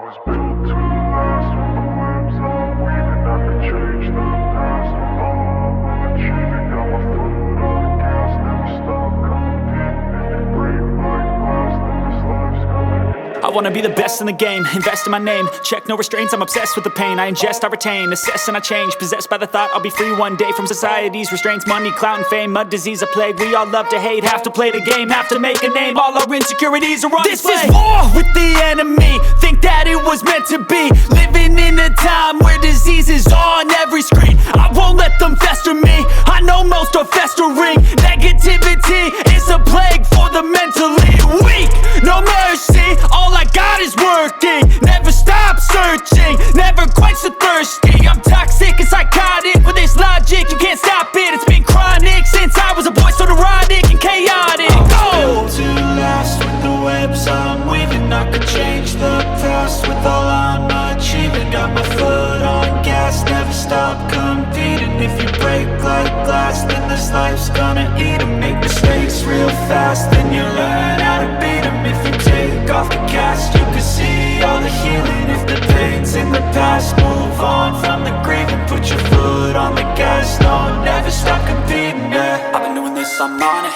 was built to last. With the webs I'm weaving, I could change the past. With all I'm achieving, got my foot on gas. Never stop competing. If you break like glass, then this life's gonna end. I wanna be the best in the game, invest in my name. Check no restraints, I'm obsessed with the pain. I ingest, I retain, assess and I change. Possessed by the thought I'll be free one day from society's restraints. Money, clout and fame, mud, disease, a plague. We all love to hate, have to play the game, have to make a name. All our insecurities are on display. This is war with the enemy, think that it was meant to be. Living in a time where disease is on every screen. I won't let them fester me, I know most are festering. Negativity is a plague for the mentally weak. No mercy, all I got is working. Never stop searching, never quench the thirsty. I'm toxic and psychotic, with this logic you can't stop it. It's been chronic since I was a boy, so neurotic and chaotic. Go! To last with the webs I'm weaving, I could change the past with all I'm achieving. Got my foot on gas, never stop competing. If you break like glass, then this life's gonna eat 'em. Make mistakes real fast, then you learn how to beat 'em. If you take off the cast, you can see all the healing. If the pain's in the past, move on from the grave and put your foot on the gas. No, never stop competing, yeah. I've been doing this, I'm on it.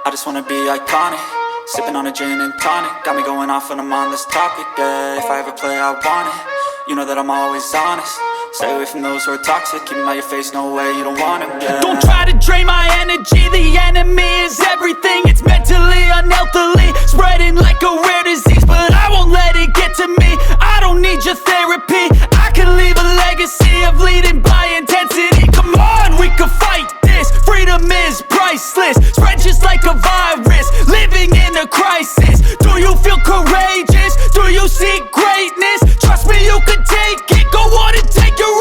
I just wanna be iconic. Sipping on a gin and tonic, got me going off when I'm on this topic, yeah. If I ever play, I want it. You know that I'm always honest. Stay away from those who are toxic. Keep them out your face, no way, you don't want it, yeah. Don't try to drain my energy, the enemy is everything. It's mentally, unhealthily, spreading like a rare disease. But I won't let it get to me, I don't need your therapy. I can leave a legacy of leading by intensity. Come on, we can fight this, freedom is priceless. Spread just like a virus, living in a crisis. Do you feel courageous? Do you seek greatness? Trust me, you can take it, go on and take your